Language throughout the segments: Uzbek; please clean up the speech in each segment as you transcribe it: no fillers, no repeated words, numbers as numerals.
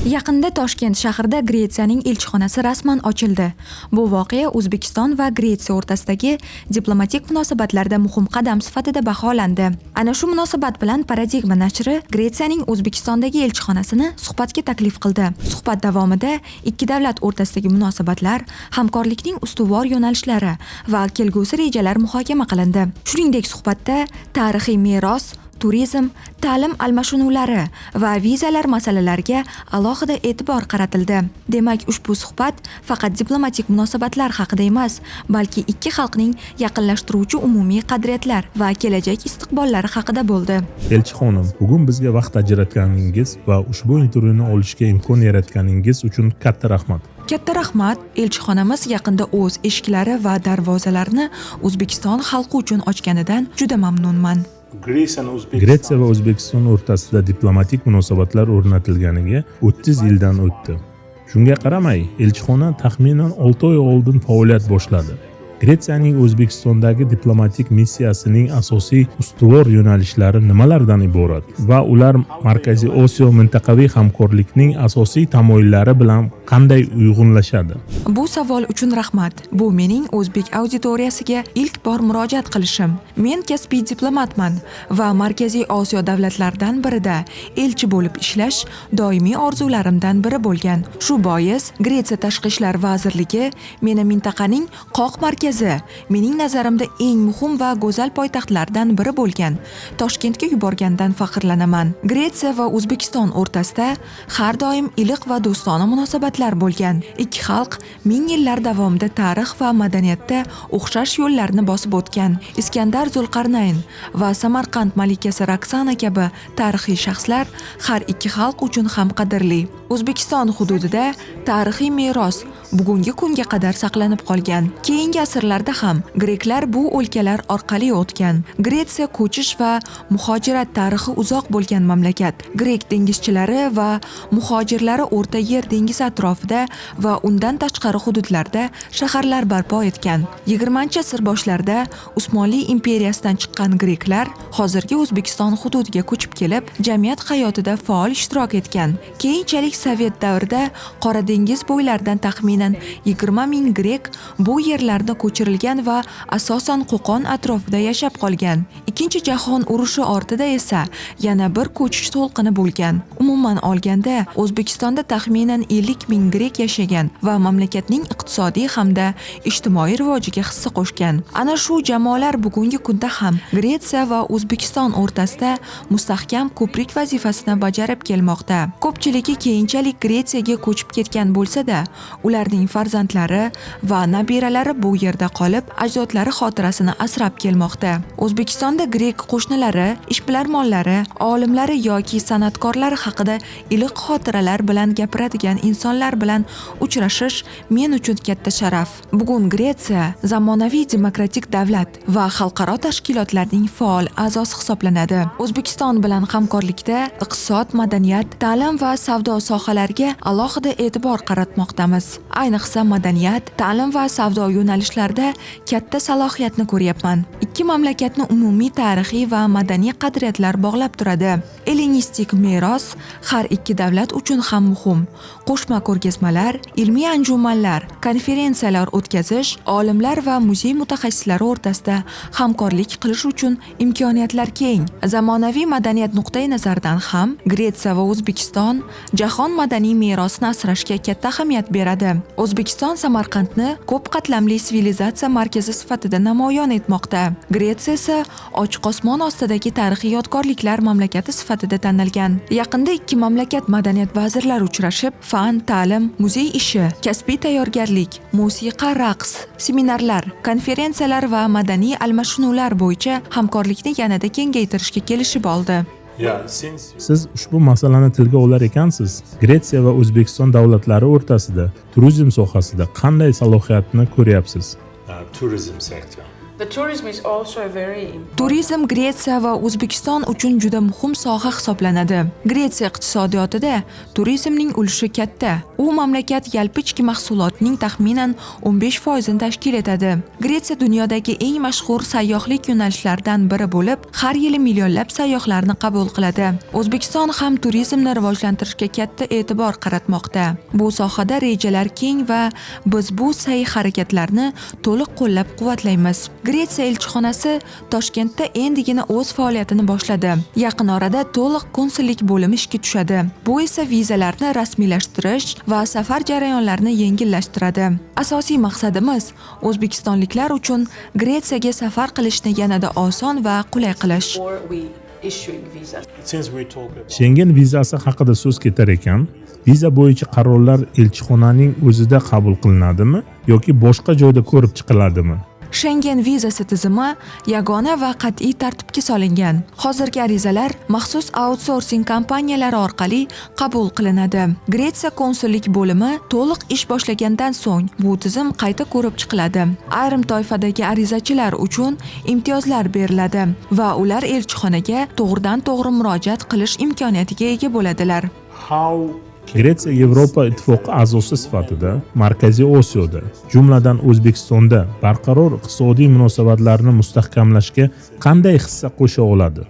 Yaqinda Toshkent shahrida Gretsiyaning elchixonasi rasman ochildi. Bu voqea O'zbekiston va Gretsiya o'rtasidagi diplomatik munosabatlarda muhim qadam sifatida baholandi. Ana shu munosabat bilan Paradigma nashri Gretsiyaning O'zbekistondagi elchixonasini suhbatga taklif qildi. Suhbat davomida ikki davlat o'rtasidagi munosabatlar, hamkorlikning ustuvor yo'nalishlari va kelgusi rejalar muhokama qilindi. Shuningdek, suhbatda tarixiy meros, turizm, ta'lim almashinuvlari va vizalar masalalariga alohida e'tibor qaratildi. Demak, ushbu suhbat faqat diplomatik munosabatlar haqida emas, balki ikki xalqning yaqinlashtiruvchi umumiy qadriyatlar va kelajak istiqbollari haqida bo'ldi. Elchixonim, bugun bizga vaqt ajratganingiz va ushbu intervyuni olishga imkon yaratganingiz uchun katta rahmat. Katta rahmat. Elchixonamiz yaqinda o'z eshiklari va darvozalarini O'zbekiston xalqi uchun ochganidan juda mamnunman. Gretsiya va O'zbekiston o'rtasida diplomatik munosabatlar o'rnatilganiga 30 yildan o'tdi. Shunga qaramay, elchixona taxminan 6 oy oldin faoliyat boshladi. Gretsiyaning O'zbekistondagi diplomatik missiyasining asosiy ustuvor yo'nalishlari nimalardan iborat va ular Markaziy Osiyo mintaqaviy hamkorlikning asosiy tamoyillari bilan qanday uyg'unlashadi? Bu savol uchun rahmat. Bu mening o'zbek auditoriyasiga ilk bor murojaat qilishim. Men kasbiy diplomatman va Markaziy Osiyo davlatlaridan birida elchi bo'lib ishlash doimiy orzularimdan biri bo'lgan. Shu bois Gretsiya Tashqi ishlar vazirligi meni mintaqaning qoq markazi, mening nazarimda eng muhim va go'zal poytaxtlardan biri bo'lgan Toshkentga yuborgandan faxrlanaman. Gretsiya va O'zbekiston o'rtasida har doim iliq va do'stona munosabatlar bo'lgan. Ikki xalq ming yillar davomida tarix va madaniyatda o'xshash yo'llarni bosib o'tgan. Iskandar Zulqarnayn va Samarqand malikasi Roksana kabi tarixiy shaxslar har ikki xalq uchun ham qadrli. O'zbekiston hududida tarixiy meros bugungi kunga qadar saqlanib qolgan. Keyingi asrlarda ham greklar bu o'lkalar orqali o'tgan. Gretsiya ko'chish va muhojirat tarixi uzoq bo'lgan mamlakat. Grek dengizchilari va muhojirlari O'rta Yer dengizi atrofida va undan tashqari hududlarda shaharlar barpo etgan. 20-asr boshlarida Usmonli imperiyasidan chiqqan greklar hozirgi O'zbekiston hududiga ko'chib kelib, jamiyat hayotida faol ishtirok etgan. Keyinchalik Sovet davrida Qora dengiz bo'ylaridan taxminan 20 ming grek bu yerlarda ko'chirilgan va asosan Qo'qon atrofida yashab qolgan. Ikkinchi jahon urushi ortida esa yana bir ko'chish to'lqini bo'lgan. Umuman olganda, O'zbekistonda taxminan 50 ming grek yashagan va mamlakatning iqtisodiy hamda ijtimoiy rivojiga hissa qo'shgan. Ana shu jamoalar bugungi kunda ham Gretsiya va O'zbekiston o'rtasida mustahkam ko'prik vazifasini bajarib kelmoqda. Ko'pchiligi keyinchalik Gretsiyaga ko'chib ketgan bo'lsa-da, ularning farzandlari va nabiralari bu yerda qolib, ajdodlari xotirasini asrab kelmoqda. O'zbekistonda grek qo'shnilari, ishbilarmonlari, olimlari yoki san'atkorlari haqida iliq xotiralar bilan gapiradigan insonlar bilan uchrashish men uchun katta sharaf. Bugun Gretsiya zamonaviy demokratik davlat va xalqaro tashkilotlarning faol a'zosi hisoblanadi. O'zbekiston bilan hamkorlikda iqtisod, madaniyat, ta'lim va savdo sohalariga alohida e'tibor qaratmoqdamiz. Ayniqsa madaniyat, ta'lim va savdo yo'nalishlarida katta salohiyatni ko'ryapman. Ikki mamlakatni umumiy tarixiy va madaniy qadriyatlar bog'lab turadi. Ellinistik meros har ikki davlat uchun ham muhim. Qo'shma ko'rgazmalar, ilmiy anjumanlar, konferensiyalar o'tkazish, olimlar va muzey mutaxassislari o'rtasida hamkorlik qilish uchun imkoniyatlar keng. Zamonaviy madaniyat nuqtai nazaridan ham Gretsiya va O'zbekiston jahon madaniy merosini asrashga katta ahamiyat beradi. O'zbekiston Samarqandni ko'p qatlamli sivilizatsiya markazi sifatida namoyon etmoqda. Gretsiya esa ochiq osmon ostidagi tarixiy yodgorliklar mamlakati sifatida tanilgan. Yaqinda ikki mamlakat madaniyat vazirlari uchrashib, fan, ta'lim, muzey ishi, kasbiy tayyorgarlik, musiqa, raqs, seminarlar, konferensiyalar va madaniy almashinuvlar bo'yicha hamkorlikni yanada kengaytirishga kelishib oldi. Siz ushbu masalani tilga olar ekansiz. Gretsiya va O'zbekiston davlatlari o'rtasida turizm sohasida qanday salohiyatni ko'ryapsiz? The tourism is also a very important. Turizm Gretsiya va O'zbekiston uchun juda muhim soha hisoblanadi. Gretsiya iqtisodiyotida turizmning ulushi katta. U mamlakat yalpi ichki mahsulotining taxminan 15% ni tashkil etadi. Gretsiya dunyodagi eng mashhur sayyohlik yo'nalishlaridan biri bo'lib, har yili millionlab sayyohlarni qabul qiladi. O'zbekiston ham turizmni rivojlantirishga katta e'tibor qaratmoqda. Bu sohada rejalar keng va biz bu sa'y-harakatlarni to'liq qo'llab-quvvatlaymiz. Gretsiya elchixonasi Toshkentda endigina o'z faoliyatini boshladi. Yaqin orada to'liq konsullik bo'limi ishga tushadi. Bu esa vizalarni rasmiylashtirish va safar jarayonlarini yengillashtiradi. Asosiy maqsadimiz o'zbekistonliklar uchun Gretsiyaga safar qilishni yanada oson va qulay qilish. Before we issuing visas. Schengen vizasi haqida so'z ketar ekan, viza bo'yicha qarorlar elchixonaning o'zida qabul qilinadimi yoki boshqa joyda ko'rib chiqiladimi? Schengen vizasi tizimi yagona va qat'iy tartibga solingan. Hozirgi arizalar maxsus outsourcing kompaniyalari orqali qabul qilinadi. Gretsiya konsullik bo'limi to'liq ish boshlagandan so'ng bu tizim qayta ko'rib chiqiladi. Ayrim toifadagi arizachilar uchun imtiyozlar beriladi va ular elchixonaga to'g'ridan-to'g'ri murojaat qilish imkoniyatiga ega bo'ladilar. Gretsiya Yevropa Ittifoqi a'zosi sifatida Markaziy Osiyoda, jumladan O'zbekistonda barqaror iqtisodiy munosabatlarni mustahkamlashga qanday hissa qo'sha oladi?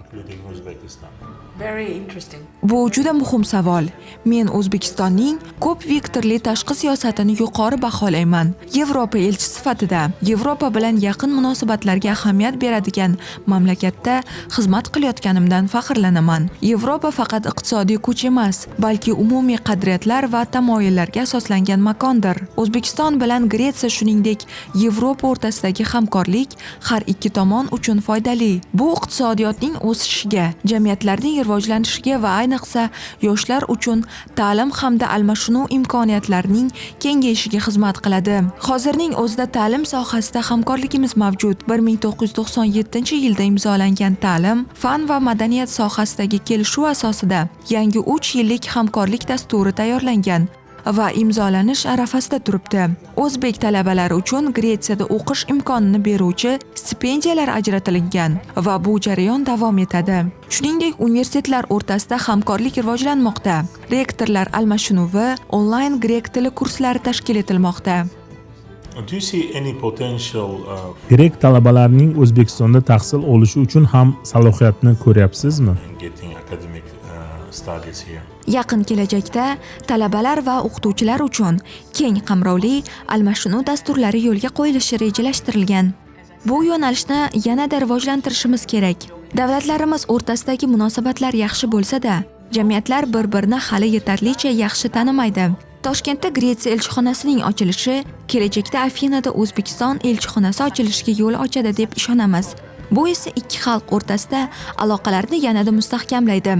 Very interesting. Bu juda muhim savol. Men O'zbekistonning ko'p vektorli tashqi siyosatini yuqori baholayman. Yevropa elchisi sifatida Yevropa bilan yaqin munosabatlarga ahamiyat beradigan mamlakatda xizmat qilayotganimdan faxrlanaman. Yevropa faqat iqtisodiy kuch emas, balki umumiy qadriyatlar va tamoyillarga asoslangan makondir. O'zbekiston bilan Gretsiya shuningdek Yevropa o'rtasidagi hamkorlik har ikki tomon uchun foydali. Bu iqtisodiyotning o'sishiga, jamiyatlarning rivojlanishiga va ayniqsa yoshlar uchun ta'lim hamda almashinuv imkoniyatlarining kengayishiga xizmat qiladi. Hozirning o'zida ta'lim sohasida hamkorligimiz mavjud. 1997-yilda imzolangan ta'lim, fan va madaniyat sohasidagi kelishuv asosida yangi 3 yillik hamkorlik dasturi tayyorlangan va imzolanish arafasida turibdi. O'zbek talabalari uchun Gretsiyada o'qish imkonini beruvchi stipendiyalar ajratilgan va bu jarayon davom etadi. Shuningdek, universitetlar o'rtasida hamkorlik rivojlanmoqda. Rektorlar almashinuvi, onlayn grek tili kurslari tashkil etilmoqda. Grek talabalarining O'zbekistonda tahsil olishi uchun ham salohiyatni ko'ryapsizmi? Yaqin kelajakda talabalar va o'qituvchilar uchun keng qamrovli almashinuv dasturlari yo'lga qo'yilishi rejalashtirilgan. Bu yo'nalishni yanada rivojlantirishimiz kerak. Davlatlarimiz o'rtasidagi munosabatlar yaxshi bo'lsa-da, jamiyatlar bir-birini hali yetarlicha yaxshi tanimaydi. Toshkentda Gretsiya elchixonasining ochilishi kelajakda Afinada O'zbekiston elchixonasi ochilishiga yo'l ochadi deb ishonamiz. Bu esa ikki xalq o'rtasida aloqalarni yanada mustahkamlaydi.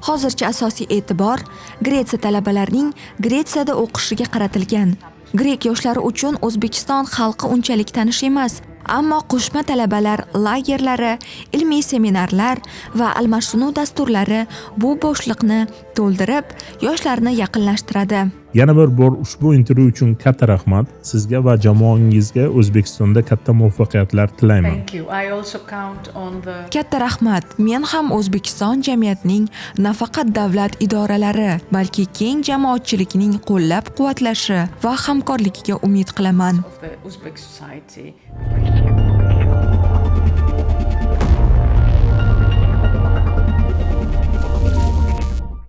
Hozircha asosiy e'tibor Gretsiya talabalarining Gretsiyada o'qishiga qaratilgan. Grek yoshlari uchun O'zbekiston xalqi unchalik tanish emas, ammo qo'shma talabalar lagerlari, ilmiy seminarlar va almashinuv dasturlari bu bo'shliqni to'ldirib, yoshlarni yaqinlashtiradi. Yana bir bor ushbu intervyu uchun katta rahmat. Sizga va jamoangizga O'zbekistonda katta muvaffaqiyatlar tilayman. Thank you. I also count on the Katta rahmat. Men ham O'zbekiston jamiyatining nafaqat davlat idoralari, balki keng jamoatchilikning qo'llab-quvvatlashi va hamkorligiga umid qilaman. of the Uzbek society.